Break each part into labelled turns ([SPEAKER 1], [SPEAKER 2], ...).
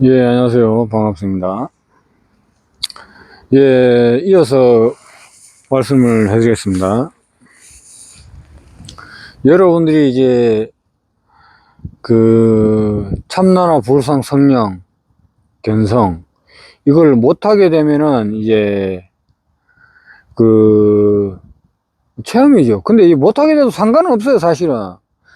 [SPEAKER 1] 예, 안녕하세요. 반갑습니다. 예, 이어서 말씀을 해드리겠습니다. 여러분들이 이제 그 참나나 불상, 성령, 견성 이걸 못하게 되면은 이제 그 체험이죠. 근데 이 못하게 돼도 상관은 없어요, 사실은.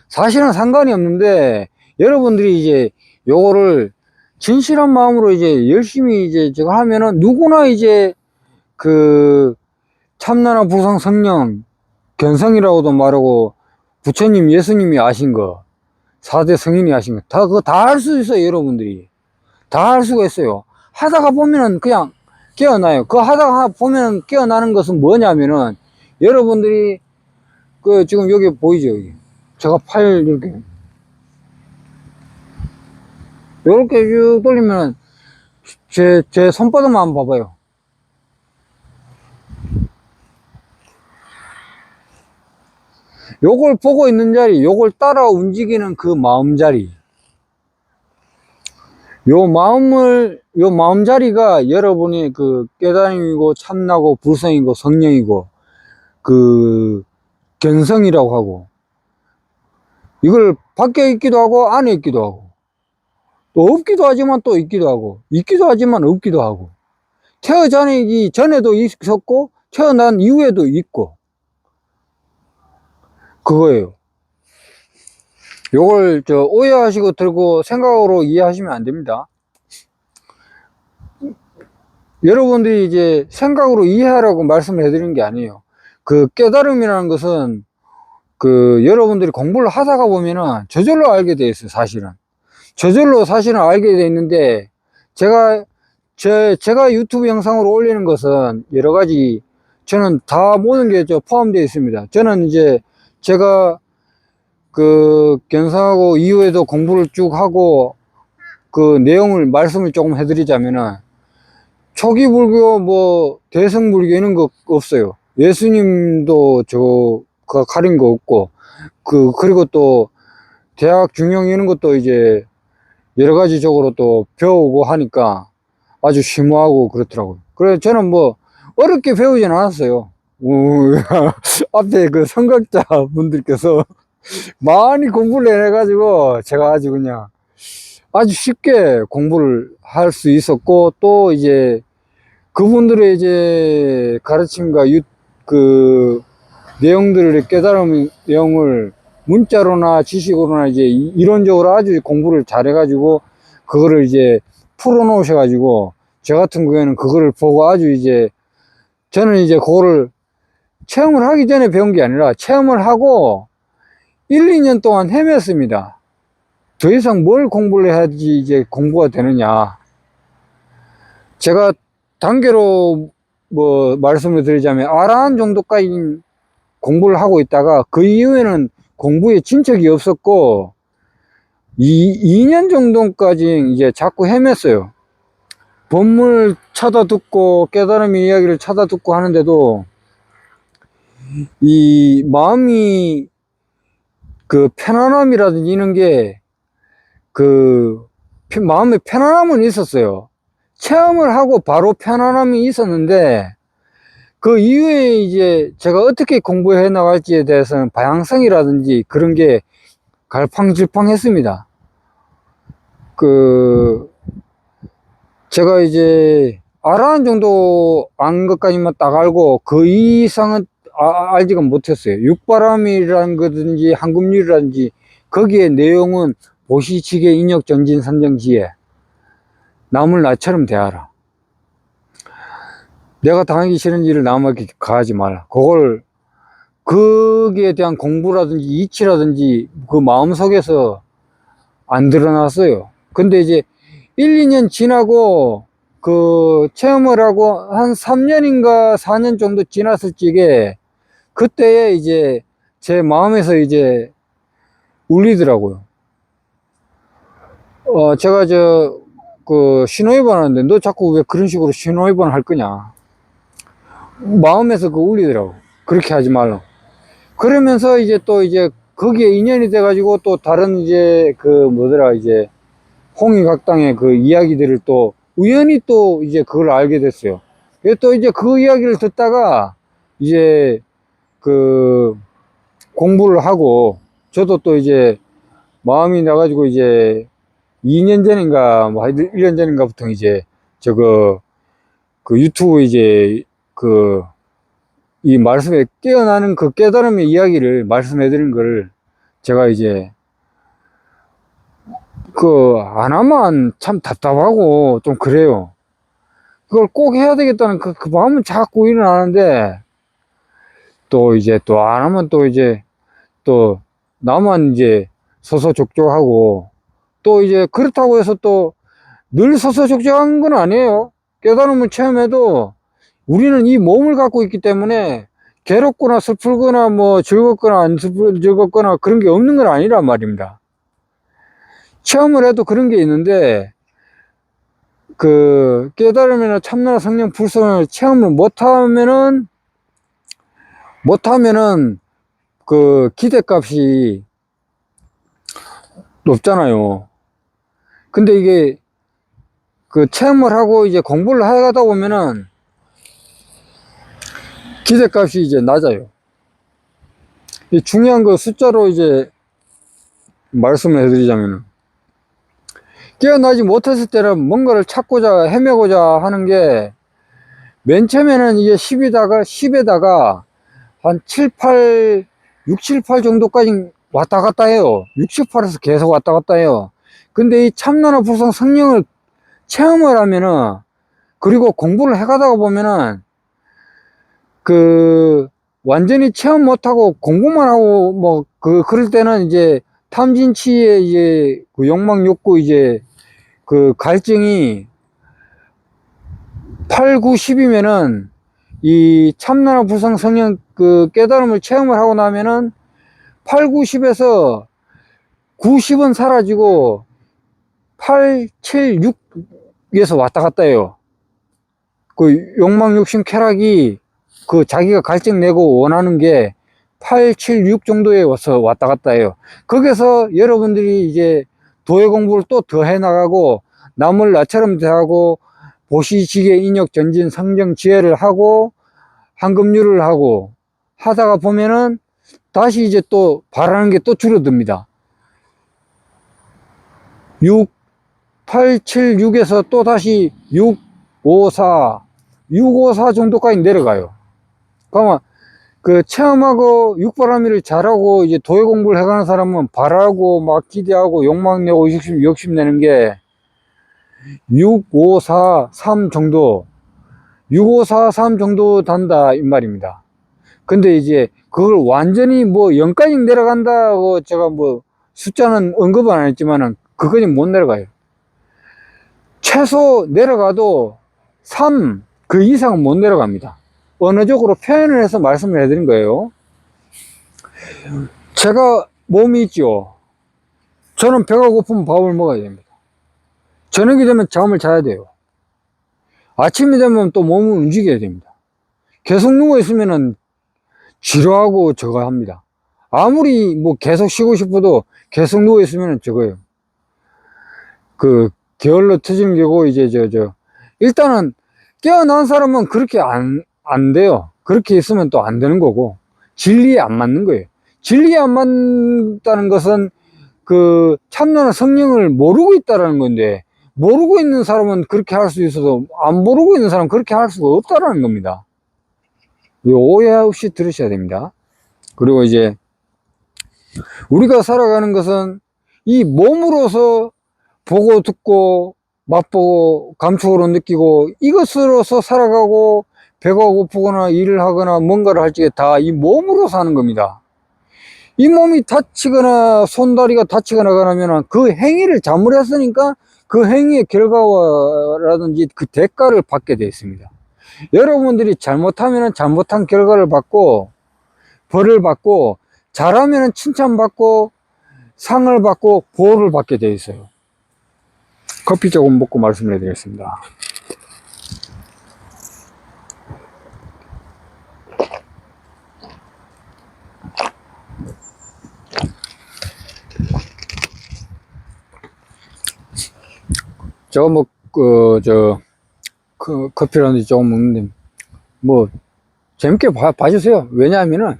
[SPEAKER 1] 사실은 상관이 없는데 여러분들이 이제 요거를 진실한 마음으로 이제 열심히 이제 저거 하면은 누구나 이제 그 참나나 불상, 성령, 견성이라고도 말하고 부처님, 예수님이 아신 거, 4대 성인이 아신 거, 다 그거 다 할 수 있어요, 여러분들이. 다 할 수가 있어요. 하다가 보면은 그냥 깨어나요. 그 하다가 보면 깨어나는 것은 뭐냐면은 여러분들이 그 지금 여기 보이죠, 여기. 제가 팔 이렇게 요렇게 쭉 돌리면 제 손바닥만 한번 봐봐요. 요걸 보고 있는 자리, 요걸 따라 움직이는 그 마음 자리. 요 마음 자리가 여러분이 그 깨달음이고 참나고 불성이고 성령이고 그 견성이라고 하고, 이걸 밖에 있기도 하고 안에 있기도 하고, 또 없기도 하지만 또 있기도 하고, 있기도 하지만 없기도 하고, 태어나기 전에도 있었고 태어난 이후에도 있고, 그거예요. 요걸 오해하시고 들고 생각으로 이해하시면 안 됩니다. 여러분들이 이제 생각으로 이해하라고 말씀을 해드리는 게 아니에요. 그 깨달음이라는 것은 그 여러분들이 공부를 하다가 보면은 저절로 알게 돼 있어요, 사실은. 저절로 사실은 알게 돼 있는데, 제가 유튜브 영상으로 올리는 것은 여러 가지, 저는 다 모든 게 포함되어 있습니다. 저는 이제 제가 그 견성하고 이후에도 공부를 쭉 하고 그 내용을 말씀을 조금 해드리자면은, 초기 불교 뭐 대승 불교 이런 거 없어요. 예수님도 가린 거 없고, 그리고 또 대학 중용 이런 것도 이제 여러 가지적으로 또 배우고 하니까 아주 심오하고 그렇더라고요. 그래서 저는 뭐 어렵게 배우진 않았어요. 앞에 그 선각자 분들께서 많이 공부를 해가지고 제가 아주 그냥 아주 쉽게 공부를 할 수 있었고, 또 이제 그분들의 이제 가르침과 그 내용들을 깨달은 내용을 문자로나 지식으로나 이제 이론적으로 아주 공부를 잘해가지고 그거를 이제 풀어놓으셔가지고, 저 같은 경우에는 그거를 보고 아주 이제 저는 이제 그거를 체험을 하기 전에 배운 게 아니라 체험을 하고 1, 2년 동안 헤맸습니다. 더 이상 뭘 공부를 해야지 이제 공부가 되느냐. 제가 단계로 뭐 말씀을 드리자면 아라한 정도까지 공부를 하고 있다가 그 이후에는 공부에 진척이 없었고 2년 정도까지 이제 자꾸 헤맸어요. 법문을 찾아 듣고 깨달음 이야기를 찾아 듣고 하는데도 이 마음이 그 편안함이라든지 이런 게 그 마음의 편안함은 있었어요. 체험을 하고 바로 편안함이 있었는데 그 이후에 이제 제가 어떻게 공부해 나갈지에 대해서는 방향성이라든지 그런 게 갈팡질팡했습니다. 그 제가 이제 알아는 정도 안 것까지만 딱 알고 그 이상은 알지가 못했어요. 육바람이라는 거든지 한금률이라든지 거기에 내용은 보시치계 인역 전진 선정지에 남을 나처럼 대하라. 내가 당하기 싫은 일을 남에게 가하지 말라. 그걸 거기에 대한 공부라든지 이치라든지 그 마음속에서 안 드러났어요. 근데 이제 1, 2년 지나고 그 체험을 하고 한 3년인가 4년 정도 지났을 적에 그때에 이제 제 마음에서 이제 울리더라고요. 제가 그 신호위반 하는데 너 자꾸 왜 그런 식으로 신호위반을 할 거냐. 마음에서 그 울리더라고. 그렇게 하지 말라. 그러면서 이제 또 이제 거기에 인연이 돼가지고 또 다른 이제 그 뭐더라 이제 홍익학당의 그 이야기들을 또 우연히 또 이제 그걸 알게 됐어요. 또 이제 그 이야기를 듣다가 이제 그 공부를 하고 저도 또 이제 마음이 나가지고 이제 2년 전인가 뭐 1년 전인가부터 이제 저거 그 유튜브 이제 그 이 말씀에 깨어나는 그 깨달음의 이야기를 말씀해 드린 걸 제가 이제 그 안 하면 참 답답하고 좀 그래요. 그걸 꼭 해야 되겠다는 그 마음은 자꾸 일어나는데 또 이제 또 안 하면 또 이제 또 나만 이제 서서족족하고 또 이제 그렇다고 해서 또 늘 서서족족한 건 아니에요. 깨달음을 체험해도 우리는 이 몸을 갖고 있기 때문에 괴롭거나 슬프거나 뭐 즐겁거나 안 즐겁거나 그런 게 없는 건 아니란 말입니다. 체험을 해도 그런 게 있는데 그 깨달음이나 참나나 성령 불성을 체험을 못하면은 그 기대값이 높잖아요. 근데 이게 그 체험을 하고 이제 공부를 하다 보면은 기대값이 이제 낮아요. 이 중요한 거 숫자로 이제 말씀을 해드리자면은 깨어나지 못했을 때는 뭔가를 찾고자 헤매고자 하는 게 맨 처음에는 이게 10에다가 한 7, 8, 6, 7, 8 정도까지 왔다 갔다 해요. 68에서 계속 왔다 갔다 해요. 근데 이 참나나 불성 성령을 체험을 하면은 그리고 공부를 해가다가 보면은 그 완전히 체험 못하고 공부만 하고 뭐 그럴 때는 이제 탐진치의 이제 그 욕망 욕구 이제 그 갈증이 8, 9, 10이면은 이 참나나 불성 성령 그 깨달음을 체험을 하고 나면은 8, 9, 10에서 9, 10은 사라지고 8, 7, 6에서 왔다 갔다 해요. 그 욕망, 욕심, 쾌락이 그 자기가 갈증 내고 원하는 게 8, 7, 6 정도에 와서 왔다 갔다 해요. 거기서 여러분들이 이제 도회 공부를 또 더 해 나가고 남을 나처럼 대하고 보시지계 인욕 전진 성정 지혜를 하고 황금률을 하고 하다가 보면은 다시 이제 또 바라는 게 또 줄어듭니다. 6, 8, 7, 6에서 또 다시 6, 5, 4, 6, 5, 4 정도까지 내려가요. 그러면 그 체험하고 육바라밀을 잘하고 이제 도회 공부를 해가는 사람은 바라고 막 기대하고 욕망 내고 욕심 내는 게 6, 5, 4, 3 정도 6, 5, 4, 3 정도 단다 이 말입니다. 근데 이제 그걸 완전히 뭐 0까지 내려간다고 제가 뭐 숫자는 언급은 안 했지만은 그거는 못 내려가요. 최소 내려가도 3 그 이상은 못 내려갑니다. 언어적으로 표현을 해서 말씀을 해드린 거예요. 제가 몸이 있죠. 저는 배가 고프면 밥을 먹어야 됩니다. 저녁이 되면 잠을 자야 돼요. 아침이 되면 또 몸을 움직여야 됩니다. 계속 누워 있으면은 지루하고 저거 합니다. 아무리 뭐 계속 쉬고 싶어도 계속 누워 있으면 저거예요. 그 게을러 터지는 게고 이제 일단은 깨어난 사람은 그렇게 안 돼요. 그렇게 있으면 또 안 되는 거고 진리에 안 맞는 거예요. 진리에 안 맞다는 것은 그 참나나 성령을 모르고 있다라는 건데 모르고 있는 사람은 그렇게 할 수 있어도 안 모르고 있는 사람은 그렇게 할 수가 없다라는 겁니다. 오해 없이 들으셔야 됩니다. 그리고 이제 우리가 살아가는 것은 이 몸으로서 보고 듣고 맛보고 감촉으로 느끼고 이것으로서 살아가고 배가 고프거나 일을 하거나 뭔가를 할 적에 다 이 몸으로 사는 겁니다. 이 몸이 다치거나 손다리가 다치거나 그러면 그 행위를 잘못했으니까 그 행위의 결과라든지 그 대가를 받게 되어 있습니다. 여러분들이 잘못하면 잘못한 결과를 받고 벌을 받고 잘하면 칭찬받고 상을 받고 보호를 받게 되어 있어요. 커피 조금 먹고 말씀을 해드리겠습니다. 제가 뭐, 커피라든지 조금 먹는데, 뭐, 재밌게 봐주세요. 왜냐하면은,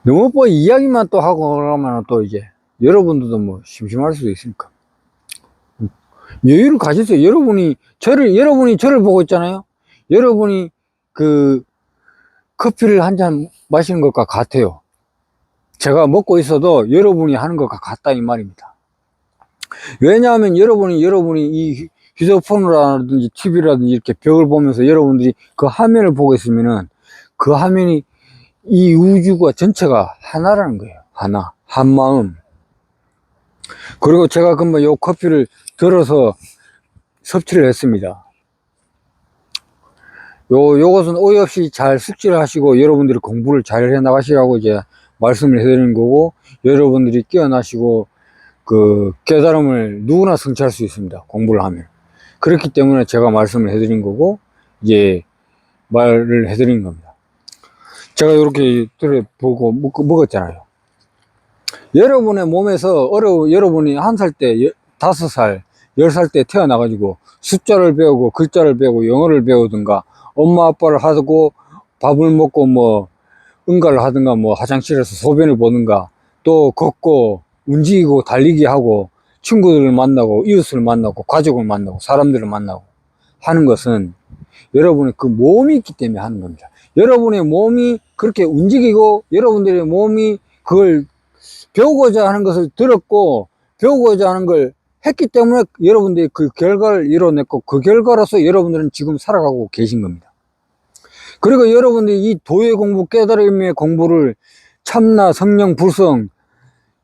[SPEAKER 1] 너무 뭐 이야기만 또 하고 그러면 또 이제, 여러분들도 뭐 심심할 수도 있으니까. 여유를 가지세요. 여러분이 저를 보고 있잖아요. 여러분이 그, 커피를 한 잔 마시는 것과 같아요. 제가 먹고 있어도 여러분이 하는 것과 같다 이 말입니다. 왜냐하면 여러분이 이 휴대폰이라든지 TV라든지 이렇게 벽을 보면서 여러분들이 그 화면을 보고 있으면은 그 화면이 이 우주가 전체가 하나라는 거예요. 하나, 한 마음. 그리고 제가 금방 요 커피를 들어서 섭취를 했습니다. 요것은 오해 없이 잘 숙지를 하시고 여러분들이 공부를 잘 해 나가시라고 이제 말씀을 해드리는 거고, 여러분들이 깨어나시고 그 깨달음을 누구나 성취할 수 있습니다. 공부를 하면. 그렇기 때문에 제가 말씀을 해드린 거고, 이제 말을 해드린 겁니다. 제가 이렇게 들어보고 먹었잖아요. 여러분의 몸에서 여러분이 1살 때, 5살, 10살 때 태어나가지고 숫자를 배우고 글자를 배우고 영어를 배우든가 엄마 아빠를 하고 밥을 먹고 뭐 응가를 하든가 뭐 화장실에서 소변을 보든가 또 걷고 움직이고 달리기 하고 친구들을 만나고 이웃을 만나고 가족을 만나고 사람들을 만나고 하는 것은 여러분의 그 몸이 있기 때문에 하는 겁니다. 여러분의 몸이 그렇게 움직이고 여러분들의 몸이 그걸 배우고자 하는 것을 들었고 배우고자 하는 걸 했기 때문에 여러분들이 그 결과를 이뤄냈고 그 결과로서 여러분들은 지금 살아가고 계신 겁니다. 그리고 여러분들이 이 도의 공부, 깨달음의 공부를 참나, 성령, 불성,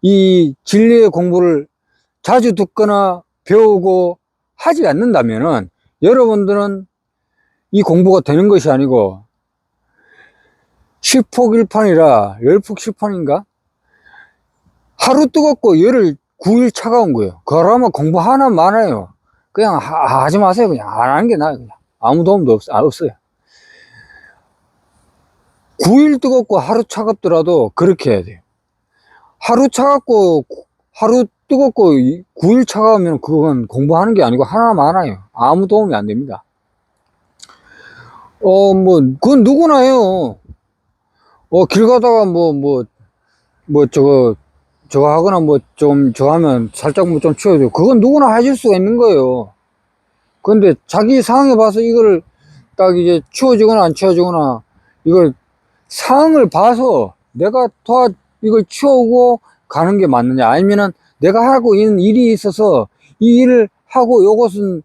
[SPEAKER 1] 이 진리의 공부를 자주 듣거나 배우고 하지 않는다면은 여러분들은 이 공부가 되는 것이 아니고 십폭일판이라 열폭실판인가? 하루 뜨겁고 열흘 9일 차가운 거예요. 그러면 공부 하나 많아요. 그냥 하지 마세요. 그냥 안 하는 게 나아요. 그냥 아무 도움도 없어요. 9일 뜨겁고 하루 차갑더라도 그렇게 해야 돼요. 하루 차갑고 하루 뜨겁고 9일 차가우면 그건 공부하는 게 아니고 하나 많아요. 아무 도움이 안 됩니다. 그건 누구나 해요. 길 가다가 저거 하거나 저거 하면 살짝 좀 치워줘. 그건 누구나 하실 수가 있는 거예요. 근데 자기 상황에 봐서 이거를 딱 이제 치워주거나 안 치워주거나 이걸 상황을 봐서 내가 이걸 치우고 가는 게 맞느냐, 아니면은 내가 하고 있는 일이 있어서 이 일을 하고 요것은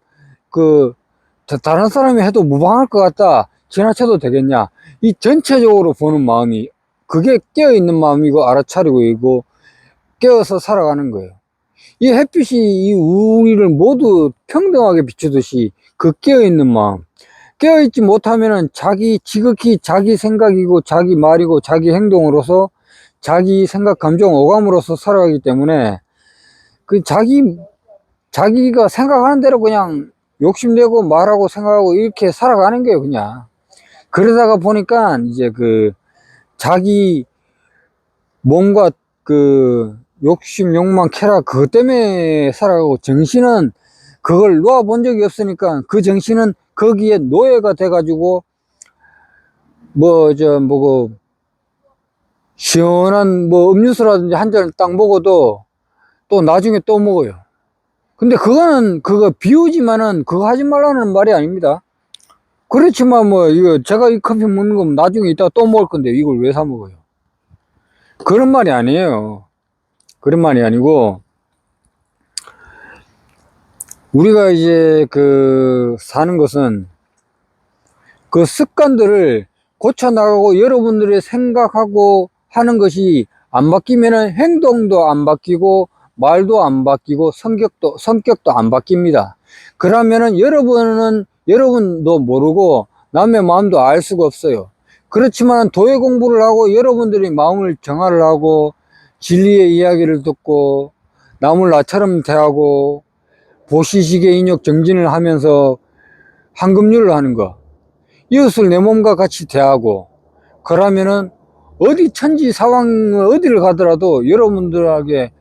[SPEAKER 1] 다른 사람이 해도 무방할 것 같다, 지나쳐도 되겠냐, 이 전체적으로 보는 마음이, 그게 깨어있는 마음이고 알아차리고 있고 깨어서 살아가는 거예요. 이 햇빛이 이 우리를 모두 평등하게 비추듯이 그 깨어있는 마음, 깨어있지 못하면은 지극히 자기 생각이고 자기 말이고 자기 행동으로서 자기 생각, 감정, 오감으로서 살아가기 때문에 자기가 생각하는 대로 그냥 욕심내고 말하고 생각하고 이렇게 살아가는 거예요, 그냥. 그러다가 보니까 이제 자기 몸과 욕심, 욕망, 쾌락, 그것 때문에 살아가고 정신은 그걸 놓아본 적이 없으니까 그 정신은 거기에 노예가 돼가지고 시원한 음료수라든지 한 잔을 딱 먹어도 또 나중에 또 먹어요. 근데 그거 비우지만은 그거 하지 말라는 말이 아닙니다. 그렇지만 제가 이 커피 먹는 거 나중에 이따가 또 먹을 건데 이걸 왜 사 먹어요? 그런 말이 아니에요. 그런 말이 아니고, 우리가 이제 사는 것은 그 습관들을 고쳐나가고 여러분들의 생각하고 하는 것이 안 바뀌면은 행동도 안 바뀌고 말도 안 바뀌고 성격도 안 바뀝니다. 그러면은 여러분도 모르고 남의 마음도 알 수가 없어요. 그렇지만 도의 공부를 하고 여러분들이 마음을 정화를 하고 진리의 이야기를 듣고 남을 나처럼 대하고 보시식의 인욕 정진을 하면서 황금률을 하는 거, 이웃을 내 몸과 같이 대하고, 그러면은 어디 천지 사왕을 어디를 가더라도 여러분들에게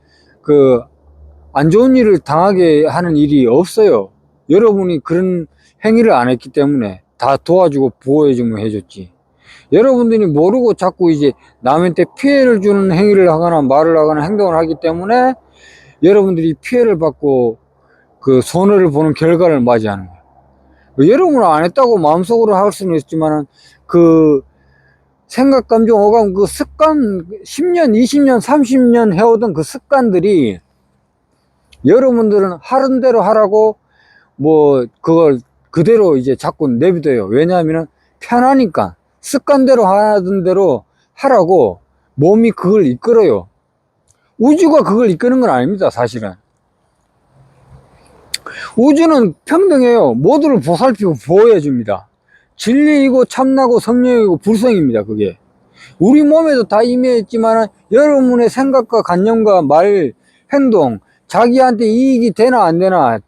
[SPEAKER 1] 안 좋은 일을 당하게 하는 일이 없어요. 여러분이 그런 행위를 안 했기 때문에 다 도와주고 보호해주면 해줬지. 여러분들이 모르고 자꾸 이제 남한테 피해를 주는 행위를 하거나 말을 하거나 행동을 하기 때문에 여러분들이 피해를 받고 그 손해를 보는 결과를 맞이하는 거예요. 여러분은 안 했다고 마음속으로 할 수는 있지만은 그 생각, 감정, 오감, 그 습관, 10년, 20년, 30년 해오던 그 습관들이 여러분들은 하는 대로 하라고 뭐 그걸 그대로 이제 자꾸 내비둬요. 왜냐하면 편하니까 습관대로 하던 대로 하라고 몸이 그걸 이끌어요. 우주가 그걸 이끄는 건 아닙니다. 사실은 우주는 평등해요. 모두를 보살피고 보호해 줍니다. 진리이고 참나고 성령이고 불성입니다. 그게 우리 몸에도 다 임해있지만 여러분의 생각과 관념과 말, 행동, 자기한테 이익이 되나 안 되나,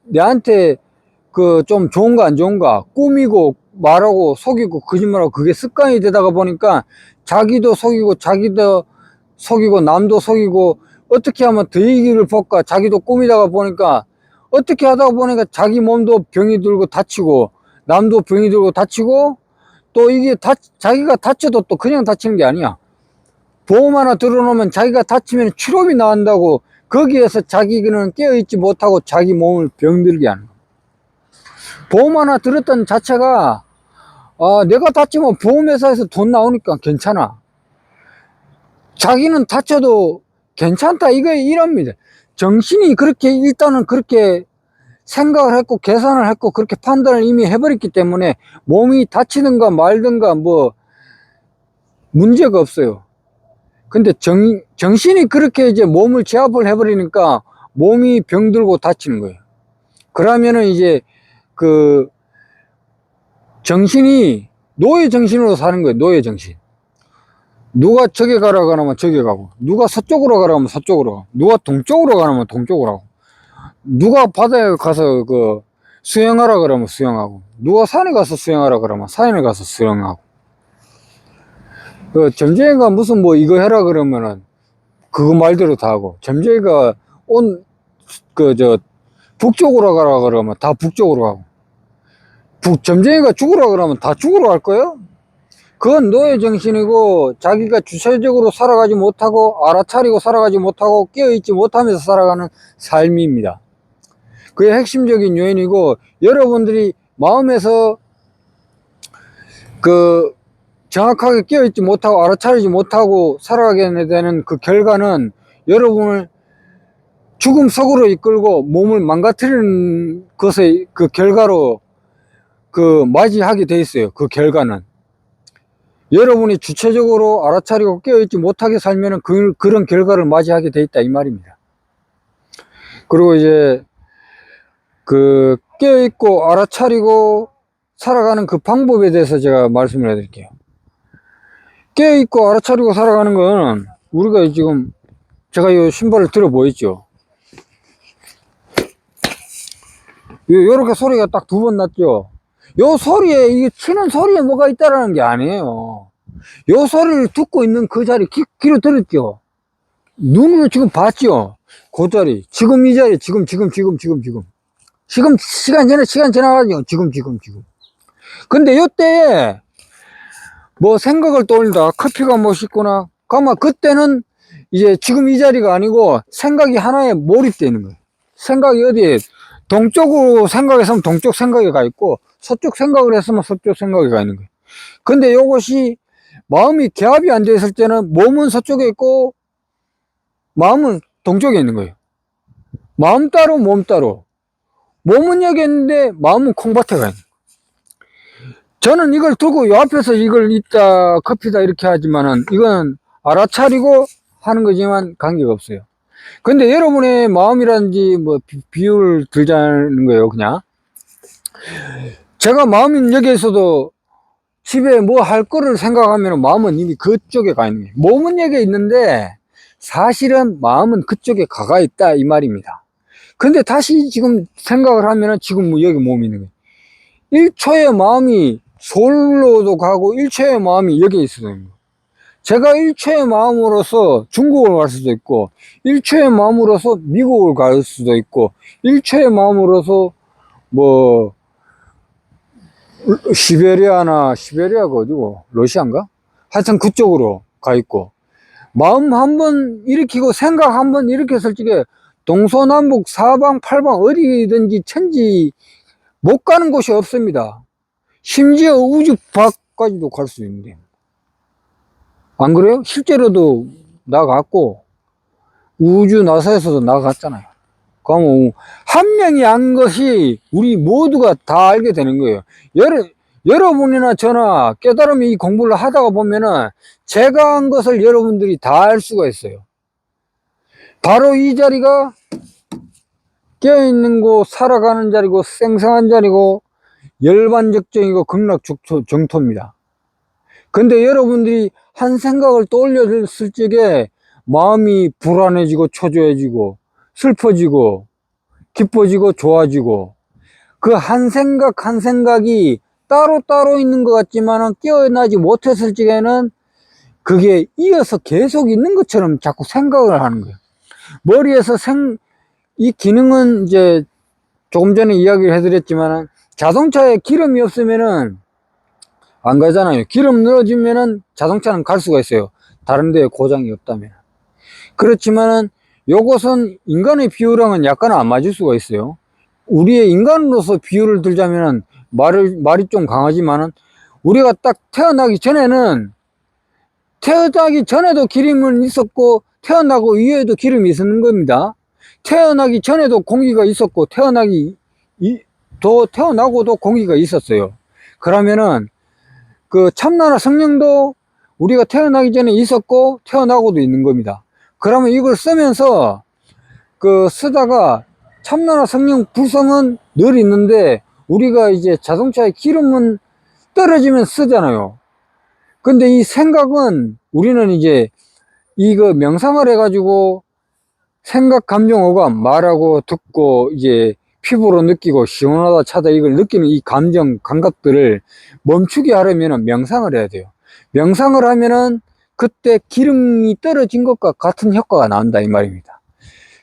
[SPEAKER 1] 내한테 그 좀 좋은가 안 좋은가, 꾸미고 말하고 속이고 거짓말하고 그게 습관이 되다가 보니까 자기도 속이고 자기도 속이고 남도 속이고 어떻게 하면 더 이익을 볼까, 자기도 꾸미다가 보니까 어떻게 하다가 보니까 자기 몸도 병이 들고 다치고 남도 병이 들고 다치고, 또 이게 자기가 다쳐도 또 그냥 다치는 게 아니야. 보험 하나 들어놓으면 자기가 다치면 치료비 나온다고 거기에서 자기는 깨어있지 못하고 자기 몸을 병들게 하는 거야. 보험 하나 들었던 자체가 내가 다치면 보험회사에서 돈 나오니까 괜찮아. 자기는 다쳐도 괜찮다 이럽니다. 정신이 그렇게 일단은 그렇게 생각을 했고 계산을 했고 그렇게 판단을 이미 해버렸기 때문에 몸이 다치든가 말든가 뭐 문제가 없어요. 근데 정신이 그렇게 이제 몸을 제압을 해버리니까 몸이 병들고 다치는 거예요. 그러면은 이제 그 정신이 노예 정신으로 사는 거예요. 노예 정신. 누가 저기 가라 그러면 저기 가고, 누가 서쪽으로 가라 하면 서쪽으로 가고, 누가 동쪽으로 가라면 동쪽으로 가고, 누가 바다에 가서 그 수영하라 그러면 수영하고, 누가 산에 가서 수영하라 그러면 산에 가서 수영하고. 그 점쟁이가 무슨 뭐 이거 해라 그러면은 그거 말대로 다 하고, 점쟁이가 북쪽으로 가라 그러면 다 북쪽으로 가고, 점쟁이가 죽으라 그러면 다 죽으러 갈 거예요? 그건 노예 정신이고, 자기가 주체적으로 살아가지 못하고 알아차리고 살아가지 못하고 깨어있지 못하면서 살아가는 삶입니다. 그게 핵심적인 요인이고, 여러분들이 마음에서 그 정확하게 깨어있지 못하고 알아차리지 못하고 살아가게 되는 그 결과는 여러분을 죽음 속으로 이끌고 몸을 망가뜨리는 것의 그 결과로 그 맞이하게 돼 있어요. 그 결과는 여러분이 주체적으로 알아차리고 깨어있지 못하게 살면은 그런 결과를 맞이하게 돼 있다 이 말입니다. 그리고 이제 그 깨어있고 알아차리고 살아가는 그 방법에 대해서 제가 말씀을 해드릴게요. 깨어있고 알아차리고 살아가는 건 우리가 지금 제가 이 신발을 들어 보였죠. 요렇게 소리가 딱 2번 났죠. 요 소리에, 이게 치는 소리에 뭐가 있다라는 게 아니에요. 요 소리를 듣고 있는 그 자리 귀로 들었죠. 눈으로 지금 봤죠. 그 자리, 지금 이 자리, 지금 시간 지나가죠. 지금 근데 요때 뭐 생각을 떠올린다, 커피가 멋있구나 가만, 그때는 이제 지금 이 자리가 아니고 생각이 하나에 몰입되는 거예요. 생각이 어디에, 동쪽으로 생각했으면 동쪽 생각이 가 있고 서쪽 생각을 했으면 서쪽 생각이 가 있는 거예요. 근데 요것이 마음이 개합이 안 돼 있을 때는 몸은 서쪽에 있고 마음은 동쪽에 있는 거예요. 마음 따로 몸 따로. 몸은 여기 있는데 마음은 콩밭에 가 있는 거예요. 저는 이걸 두고 요 앞에서 이걸 있다 커피다 이렇게 하지만은 이건 알아차리고 하는 거지만 관계가 없어요. 근데 여러분의 마음이라든지 뭐 비유를 들자는 거예요. 그냥 제가 마음이 여기에 있어도 집에 뭐 할 거를 생각하면 마음은 이미 그쪽에 가 있는 거예요. 몸은 여기에 있는데 사실은 마음은 그쪽에 가가 있다 이 말입니다. 근데 다시 지금 생각을 하면은 지금 뭐 여기 몸이 있는 거예요. 1초의 마음이 서울로도 가고 1초의 마음이 여기에 있어요. 제가 일초의 마음으로서 중국을 갈 수도 있고, 일초의 마음으로서 미국을 갈 수도 있고, 일초의 마음으로서 뭐 시베리아가 어디고 러시아인가? 하여튼 그쪽으로 가 있고, 마음 한번 일으키고 생각 한번 일으켰을 적에 동서남북 사방 팔방 어디든지 천지 못 가는 곳이 없습니다. 심지어 우주 밖까지도 갈 수 있는데, 안 그래요? 실제로도 나갔고 우주 나사에서도 나갔잖아요. 그러면 한 명이 안 것이 우리 모두가 다 알게 되는 거예요. 여러분이나 저나 깨달음이 이 공부를 하다가 보면은 제가 한 것을 여러분들이 다 알 수가 있어요. 바로 이 자리가 깨어있는 곳, 살아가는 자리고, 생생한 자리고, 열반적정이고, 극락정토입니다. 근데 여러분들이 한 생각을 떠올렸을 적에 마음이 불안해지고, 초조해지고, 슬퍼지고, 기뻐지고, 좋아지고, 그 한 생각 한 생각이 따로따로 있는 것 같지만 깨어나지 못했을 적에는 그게 이어서 계속 있는 것처럼 자꾸 생각을 하는 거예요. 머리에서 이 기능은 이제 조금 전에 이야기를 해드렸지만 자동차에 기름이 없으면은 안 가잖아요. 기름 넣어주면은 자동차는 갈 수가 있어요. 다른 데에 고장이 없다면. 그렇지만은 요것은 인간의 비유랑은 약간 안 맞을 수가 있어요. 우리의 인간으로서 비유를 들자면은 말이 좀 강하지만은 우리가 딱 태어나기 전에는 태어나기 전에도 기름은 있었고 태어나고 이후에도 기름이 있었는 겁니다. 태어나기 전에도 공기가 있었고 태어나고도 공기가 있었어요. 그러면은 그 참나나 성령도 우리가 태어나기 전에 있었고 태어나고도 있는 겁니다. 그러면 이걸 쓰면서 쓰다가 참나나 성령 구성은 늘 있는데 우리가 이제 자동차에 기름은 떨어지면 쓰잖아요. 근데 이 생각은 우리는 이제 이거 명상을 해가지고 생각, 감정, 오감, 말하고 듣고 이제 피부로 느끼고 시원하다 차다 이걸 느끼는 이 감정, 감각들을 멈추게 하려면 명상을 해야 돼요. 명상을 하면은 그때 기름이 떨어진 것과 같은 효과가 나온다 이 말입니다.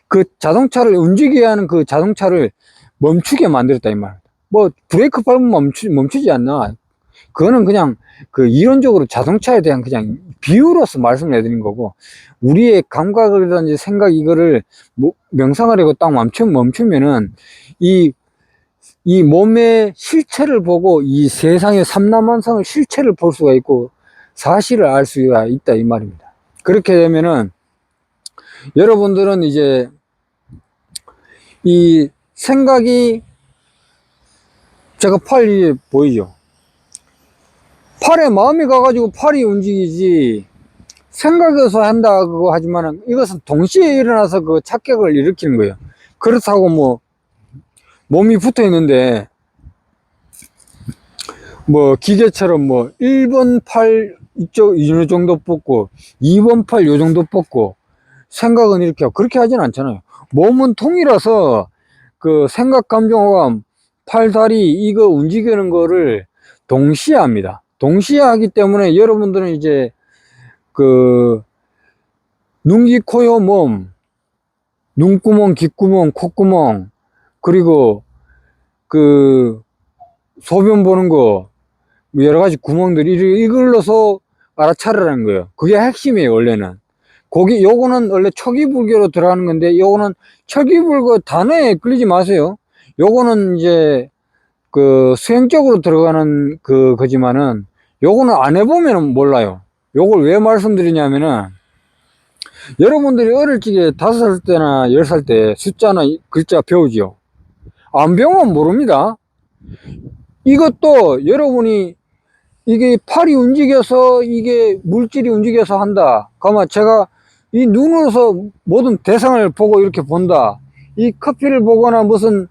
[SPEAKER 1] 그 자동차를 움직이게 하는 그 자동차를 멈추게 만들었다 이 말입니다. 뭐 브레이크 밟으면 멈추지 않나? 그거는 그냥 그 이론적으로 자동차에 대한 그냥 비유로서 말씀을 해드린 거고, 우리의 감각이라든지 생각 이거를 명상을 하고 딱 멈추면은 이 몸의 실체를 보고 이 세상의 삼라만상의 실체를 볼 수가 있고 사실을 알 수가 있다 이 말입니다. 그렇게 되면은 여러분들은 이제 이 생각이 제가 팔 위에 보이죠? 팔에 마음이 가가지고 팔이 움직이지 생각해서 한다 그거 하지만은 이것은 동시에 일어나서 그 착각을 일으키는 거예요. 그렇다고 뭐 몸이 붙어 있는데 뭐 기계처럼 뭐 1번 팔 이쪽 이 정도 뻗고 2번 팔 요 정도 뻗고 생각은 이렇게 하고 그렇게 하진 않잖아요. 몸은 통이라서 그 생각, 감정, 호감, 팔, 다리 이거 움직이는 거를 동시에 합니다. 동시에 하기 때문에 여러분들은 이제 그 눈, 귀, 코, 요, 몸, 눈구멍, 귓구멍, 콧구멍, 그리고 그 소변 보는 거, 뭐 여러 가지 구멍들이 이걸로서 알아차리라는 거예요. 그게 핵심이에요, 원래는. 요거는 원래 초기불교로 들어가는 건데, 요거는 초기불교 단어에 끌리지 마세요. 요거는 이제 그 수행적으로 들어가는 거지만은, 요거는 안 해보면 몰라요. 요걸 왜 말씀드리냐면은, 여러분들이 어릴 적에 5살 때나 10살 때 숫자나 글자 배우지요. 안 배우면 모릅니다. 이것도 여러분이 이게 팔이 움직여서 이게 물질이 움직여서 한다. 그러면 제가 이 눈으로서 모든 대상을 보고 이렇게 본다. 이 커피를 보거나 무슨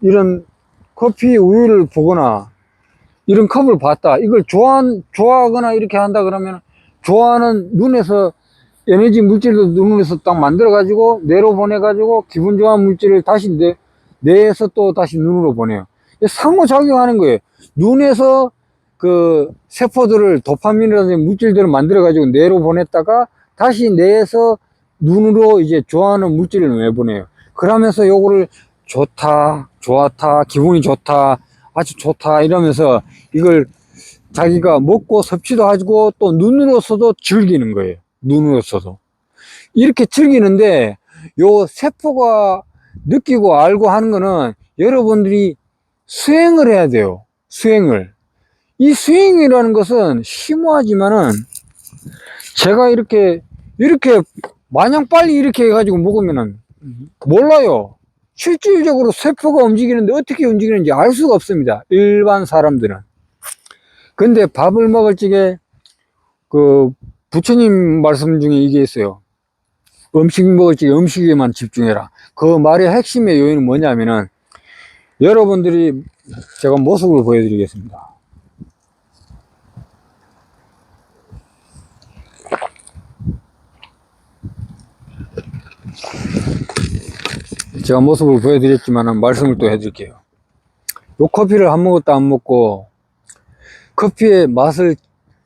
[SPEAKER 1] 이런 커피 우유를 보거나 이런 컵을 봤다. 이걸 좋아하거나 이렇게 한다 그러면 좋아하는 눈에서 에너지 물질도 눈에서 딱 만들어 가지고 뇌로 보내 가지고 기분 좋은 물질을 다시 뇌에서 또 다시 눈으로 보내요. 상호작용하는 거예요. 눈에서 그 세포들을 도파민이라든지 물질들을 만들어 가지고 뇌로 보냈다가 다시 뇌에서 눈으로 이제 좋아하는 물질을 내보내요. 그러면서 요거를 좋다, 좋았다, 기분이 좋다, 아주 좋다 이러면서 이걸 자기가 먹고 섭취도 하고 또 눈으로서도 즐기는 거예요. 눈으로서도. 이렇게 즐기는데 요 세포가 느끼고 알고 하는 거는 여러분들이 수행을 해야 돼요. 수행을. 이 수행이라는 것은 심오하지만은 제가 이렇게 마냥 빨리 이렇게 해가지고 먹으면은 몰라요. 실질적으로 세포가 움직이는데 어떻게 움직이는지 알 수가 없습니다. 일반 사람들은. 근데 밥을 먹을 적에 그 부처님 말씀 중에 이게 있어요. 음식 먹을 적에 음식에만 집중해라. 그 말의 핵심의 요인은 뭐냐면은 여러분들이 제가 모습을 보여드리겠습니다. 제가 모습을 보여드렸지만 말씀을 또 해드릴게요. 요 커피를 한 모금도 안 먹고 커피의 맛을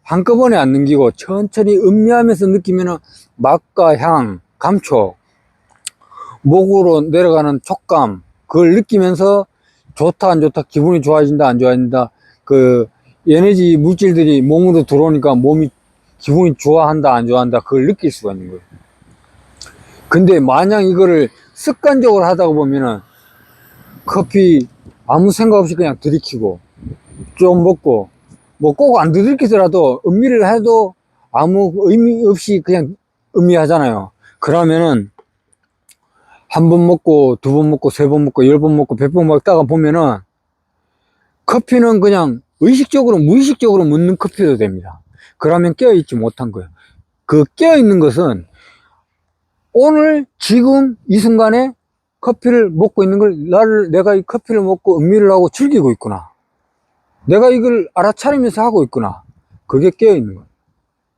[SPEAKER 1] 한꺼번에 안 넘기고 천천히 음미하면서 느끼면 맛과 향, 감촉, 목으로 내려가는 촉감, 그걸 느끼면서 좋다 안 좋다, 기분이 좋아진다 안 좋아진다, 그 에너지 물질들이 몸으로 들어오니까 몸이 기분이 좋아한다 안 좋아한다, 그걸 느낄 수가 있는 거예요. 근데 마냥 이거를 습관적으로 하다가 보면은 커피 아무 생각 없이 그냥 들이키고 좀 먹고 뭐 꼭 안 들이키더라도 음미를 해도 아무 의미 없이 그냥 음미하잖아요. 그러면은 한 번 먹고 두 번 먹고 세 번 먹고 10번 먹고 100번 먹다가 보면은 커피는 그냥 의식적으로 무의식적으로 묻는 커피도 됩니다. 그러면 깨어있지 못한 거예요. 그 깨어있는 것은 오늘 지금 이 순간에 커피를 먹고 있는 걸 내가 이 커피를 먹고 음미를 하고 즐기고 있구나, 내가 이걸 알아차리면서 하고 있구나, 그게 깨어있는 거예요.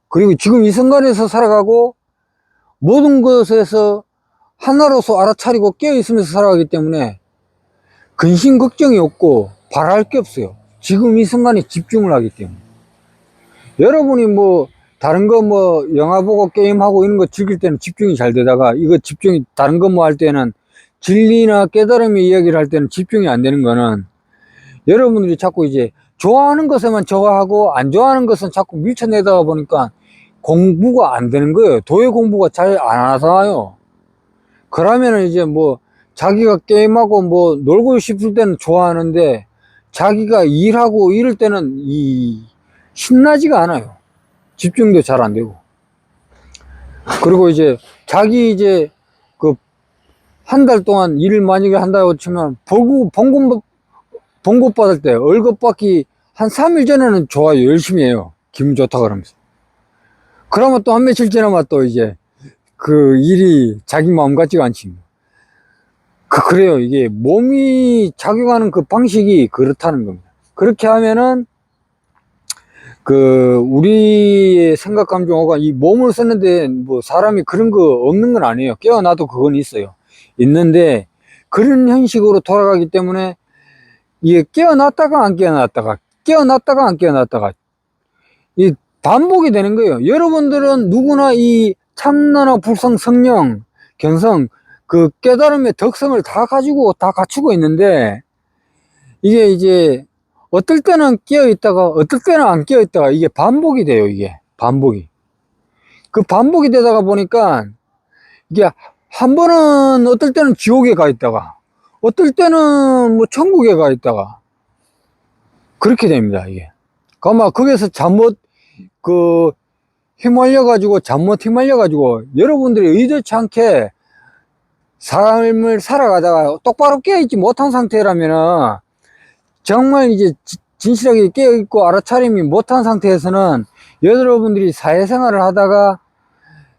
[SPEAKER 1] 그리고 지금 이 순간에서 살아가고 모든 것에서 하나로서 알아차리고 깨어있으면서 살아가기 때문에 근심 걱정이 없고 바랄 게 없어요. 지금 이 순간에 집중을 하기 때문에. 여러분이 뭐 다른 거 뭐 영화 보고 게임하고 이런 거 즐길 때는 집중이 잘 되다가 이거 집중이 다른 거 뭐 할 때는 진리나 깨달음의 이야기를 할 때는 집중이 안 되는 거는 여러분들이 자꾸 이제 좋아하는 것에만 저하고 안 좋아하는 것은 자꾸 밀쳐내다가 보니까 공부가 안 되는 거예요. 도의 공부가 잘 안 와서요. 그러면은 이제 뭐 자기가 게임하고 뭐 놀고 싶을 때는 좋아하는데 자기가 일하고 이럴 때는 신나지가 않아요. 집중도 잘 안 되고. 그리고 이제 자기 이제 그 한 달 동안 일을 만약에 한다고 치면 봉급 받을 때 월급 받기 한 3일 전에는 좋아요. 열심히 해요. 기분 좋다 그러면서. 그러면 또 한 며칠 지나면 또 이제 그 일이 자기 마음 같지가 않지. 그래요. 이게 몸이 작용하는 그 방식이 그렇다는 겁니다. 그렇게 하면은 그 우리의 생각 감정어가 이 몸을 쓰는데 뭐 사람이 그런 거 없는 건 아니에요. 깨어나도 그건 있어요. 있는데 그런 형식으로 돌아가기 때문에 이게 깨어났다가 안 깨어났다가 깨어났다가 안 깨어났다가 이 반복이 되는 거예요. 여러분들은 누구나 이 참나나 불성 성령 견성 그 깨달음의 덕성을 다 가지고 다 갖추고 있는데 이게 이제 어떨 때는 깨어 있다가 어떨 때는 안 깨어 있다가 이게 반복이 돼요. 이게 반복이 그 반복이 되다가 보니까 이게 한 번은 어떨 때는 지옥에 가 있다가 어떨 때는 뭐 천국에 가 있다가 그렇게 됩니다. 이게 아마 거기서 잘못 그 휘말려 가지고 여러분들이 의도치 않게 삶을 살아가다가 똑바로 깨어있지 못한 상태라면은 정말 이제 진실하게 깨어있고 알아차림이 못한 상태에서는 여러분들이 사회생활을 하다가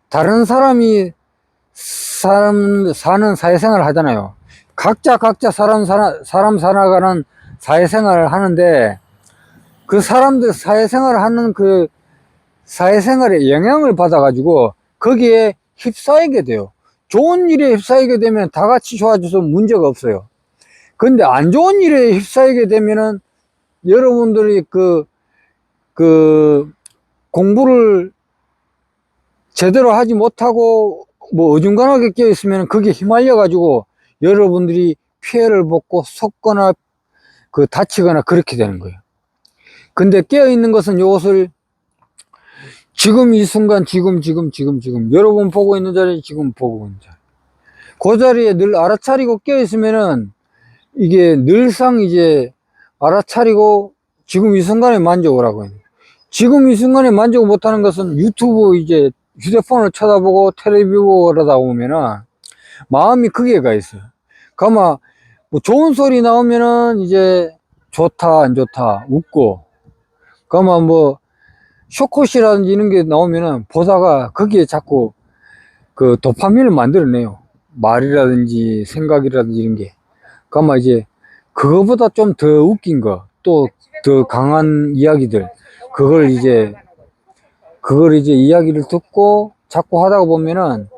[SPEAKER 1] 다른 사람이 사는 사회생활을 하잖아요. 각자 사람 살아가는 사회생활을 하는데 그 사람들 사회생활을 하는 그 사회생활에 영향을 받아가지고 거기에 휩싸이게 돼요. 좋은 일에 휩싸이게 되면 다 같이 좋아져서 문제가 없어요. 근데 안 좋은 일에 휩싸이게 되면은 여러분들이 그 그 공부를 제대로 하지 못하고 뭐 어중간하게 깨어 있으면 그게 휘말려 가지고 여러분들이 피해를 받고 속거나 그 다치거나 그렇게 되는 거예요. 근데 깨어 있는 것은 이것을 지금 이 순간 지금 여러분 보고 있는 자리에 지금 보고 있는 자리, 그 자리에 늘 알아차리고 깨어 있으면은 이게 늘상 이제 알아차리고 지금 이 순간에 만족을 하고 있는 거예요. 지금 이 순간에 만족을 못하는 것은 유튜브 이제 휴대폰을 쳐다보고 텔레비 보고 그러다 보면은 마음이 거기에 가 있어요. 그러면 뭐 좋은 소리 나오면은 이제 좋다 안 좋다 웃고, 그러면 뭐 쇼컷이라든지 이런 게 나오면은 보다가 거기에 자꾸 그 도파민을 만들어내요. 말이라든지 생각이라든지 이런 게. 그러면 이제 그거보다 좀 더 웃긴 거, 또 더 강한 이야기들, 그걸 이제 이야기를 듣고 자꾸 하다가 보면은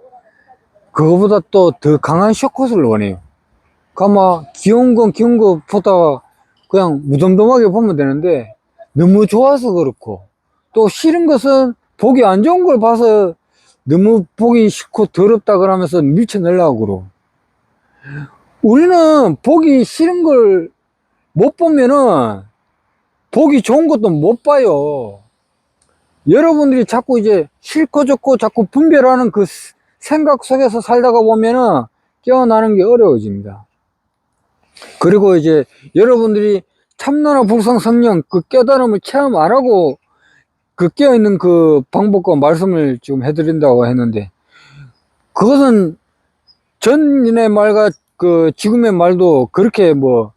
[SPEAKER 1] 그거보다 또 더 강한 쇼컷을 원해요. 그러면 귀여운 건 귀여운 거 보다가 그냥 무덤덤하게 보면 되는데 너무 좋아서 그렇고, 또 싫은 것은 보기 안 좋은 걸 봐서 너무 보기 싫고 더럽다 그러면서 밀쳐내려고 그러고, 우리는 보기 싫은 걸 못 보면은 보기 좋은 것도 못 봐요. 여러분들이 자꾸 이제 싫고 좋고 자꾸 분별하는 그 생각 속에서 살다가 보면은 깨어나는 게 어려워집니다. 그리고 이제 여러분들이 참나나 불상 성령 그 깨달음을 체험 안 하고 그 깨어있는 그 방법과 말씀을 지금 해드린다고 했는데, 그것은 전의 말과 그 지금의 말도 그렇게 뭐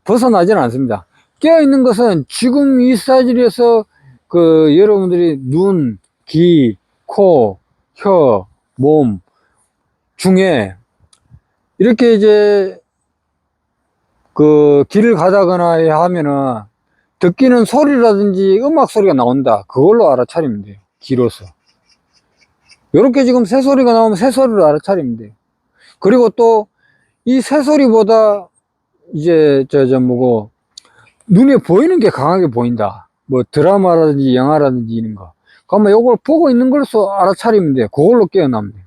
[SPEAKER 1] 벗어나지는 않습니다. 깨어있는 것은 지금 이 사질에서 그 여러분들이 눈, 귀, 코, 혀, 몸 중에 이렇게 이제 그 길을 가다거나 하면은 듣기는 소리라든지 음악 소리가 나온다, 그걸로 알아차리면 돼요. 귀로서 요렇게 지금 새소리가 나오면 새소리로 알아차리면 돼요. 그리고 또 이 새소리보다 이제 뭐고 눈에 보이는 게 강하게 보인다, 뭐 드라마라든지 영화라든지 이런 거, 그러면 요걸 보고 있는 걸로 알아차리면 돼요. 그걸로 깨어나면 돼요.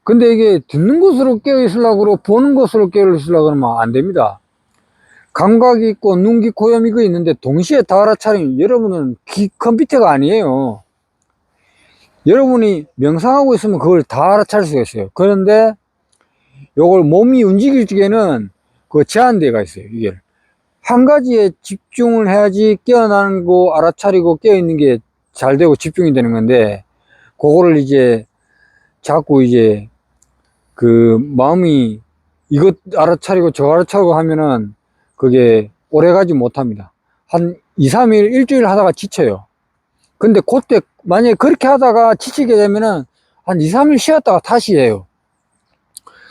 [SPEAKER 1] 근데 이게 듣는 것으로 깨어 있으려고 그러고 보는 것으로 깨어 있으려고 그러면 안 됩니다. 감각이 있고 눈, 귀, 코, 염 이거 있는데 동시에 다 알아차리면 여러분은 컴퓨터가 아니에요. 여러분이 명상하고 있으면 그걸 다 알아차릴 수가 있어요. 그런데 요걸 몸이 움직일 적에는 그 제한대가 있어요. 이게 한 가지에 집중을 해야지 깨어나는 거 알아차리고 깨어있는 게 잘 되고 집중이 되는 건데, 그거를 이제 자꾸 이제 그 마음이 이것 알아차리고 저 알아차리고 하면은 그게 오래 가지 못합니다. 한 2, 3일, 일주일 하다가 지쳐요. 근데 그때 만약에 그렇게 하다가 지치게 되면은 한 2, 3일 쉬었다가 다시 해요.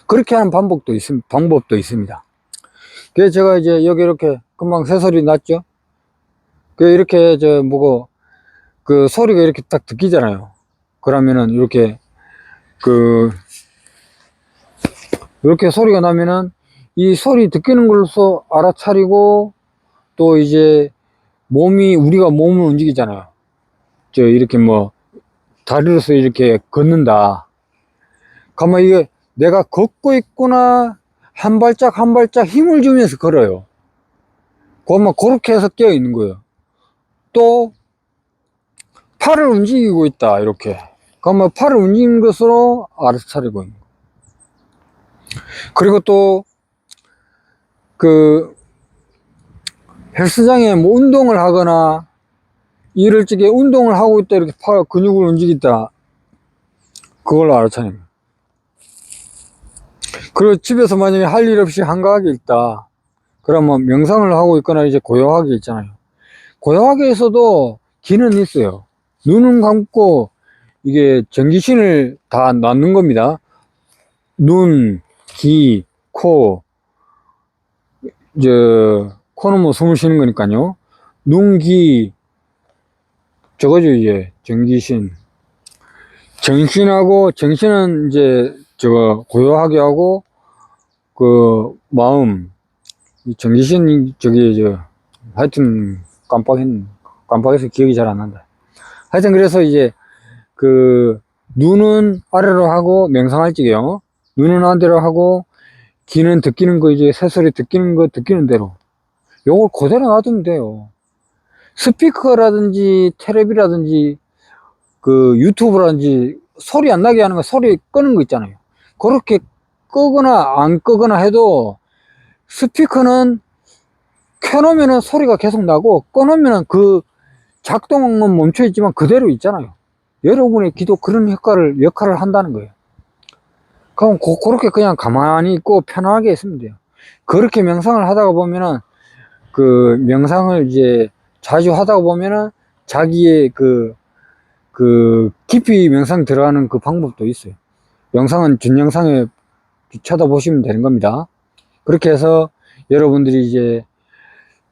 [SPEAKER 1] 그렇게 하는 방법도 있습니다. 그래서 제가 이제 여기 이렇게 금방 새소리 났죠? 그 이렇게 뭐고 그 소리가 이렇게 딱 듣기잖아요. 그러면은 이렇게 소리가 나면은 이 소리 듣기는 걸로서 알아차리고, 또 이제 우리가 몸을 움직이잖아요. 이렇게 뭐 다리로서 이렇게 걷는다. 가만 이게 내가 걷고 있구나, 한 발짝 한 발짝 힘을 주면서 걸어요. 그러면 그렇게 해서 깨어 있는 거예요. 또 팔을 움직이고 있다, 이렇게. 그러면 팔을 움직이는 것으로 알아차리고 있는 거예요. 그리고 또 그 헬스장에 뭐 운동을 하거나 이럴 적에 운동을 하고 있다, 이렇게 팔 근육을 움직이다, 그걸로 알아차립니다. 그리고 집에서 만약에 할 일 없이 한가하게 있다, 그러면 명상을 하고 있거나 이제 고요하게 있잖아요. 고요하게 있어도 귀는 있어요. 눈은 감고 이게 전기신을 다 놨는 겁니다. 눈, 귀, 코, 코는 뭐 숨을 쉬는 거니까요. 눈, 귀, 저거죠, 이제 전기신. 정신은 이제 고요하게 하고, 그 마음, 전기신 하여튼 깜빡해서 기억이 잘 안 난다. 하여튼 그래서 이제 그 눈은 아래로 하고 명상할 적에요. 눈은 아래로 하고 귀는 듣기는 거 이제 새소리 듣기는 거 듣기는 대로 요걸 그대로 놔두면 돼요. 스피커라든지 테레비라든지 그 유튜브라든지 소리 안 나게 하는 거 소리 끄는 거 있잖아요. 그렇게 끄거나 안 끄거나 해도 스피커는 켜놓으면 소리가 계속 나고 꺼놓으면 그 작동은 멈춰 있지만 그대로 있잖아요. 여러분의 귀도 그런 역할을 한다는 거예요. 그럼 그렇게 그냥 가만히 있고 편하게 있으면 돼요. 그렇게 명상을 하다가 보면은 그 명상을 이제 자주 하다가 보면은 자기의 그 깊이 명상 들어가는 그 방법도 있어요. 영상은 전 영상에 쳐다보시면 되는 겁니다. 그렇게 해서 여러분들이 이제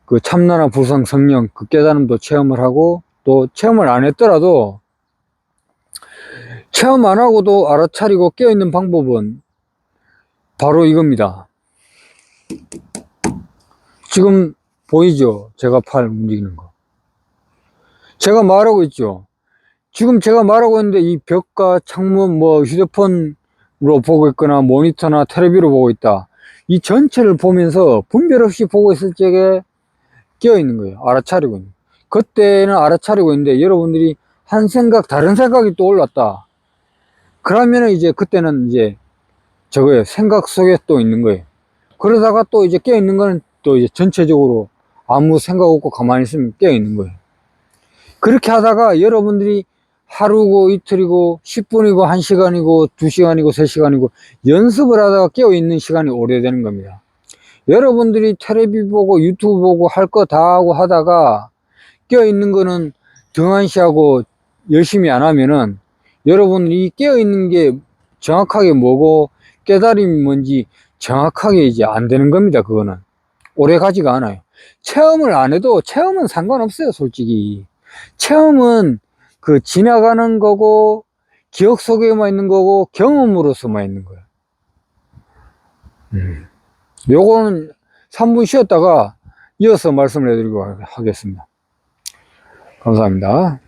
[SPEAKER 1] 그 참나나 부성 성령 그 깨달음도 체험을 하고 또 체험을 안 했더라도 체험 안 하고도 알아차리고 깨어있는 방법은 바로 이겁니다. 지금 보이죠? 제가 팔 움직이는 거. 제가 말하고 있죠? 지금 제가 말하고 있는데 이 벽과 창문 뭐 휴대폰으로 보고 있거나 모니터나 텔레비로 보고 있다. 이 전체를 보면서 분별 없이 보고 있을 적에 깨어 있는 거예요. 알아차리고 있는. 그때는 알아차리고 있는데 여러분들이 한 생각, 다른 생각이 또 올랐다. 그러면은 이제 그때는 이제 저거예요. 생각 속에 또 있는 거예요. 그러다가 또 이제 깨어 있는 거는 또 이제 전체적으로 아무 생각 없고 가만히 있으면 깨어 있는 거예요. 그렇게 하다가 여러분들이 하루고 이틀이고 10분이고 1시간이고 2시간이고 3시간이고 연습을 하다가 깨어 있는 시간이 오래되는 겁니다. 여러분들이 텔레비 보고 유튜브 보고 할 거 다 하고 하다가 깨어 있는 거는 등한시하고 열심히 안 하면은 여러분이 깨어 있는 게 정확하게 뭐고 깨달음이 뭔지 정확하게 이제 안 되는 겁니다. 그거는 오래 가지가 않아요. 체험을 안 해도 체험은 상관없어요. 솔직히 체험은 그 지나가는 거고 기억 속에만 있는 거고 경험으로서만 있는 거예요. 요거는 3분 쉬었다가 이어서 말씀을 해드리고 하겠습니다. 감사합니다.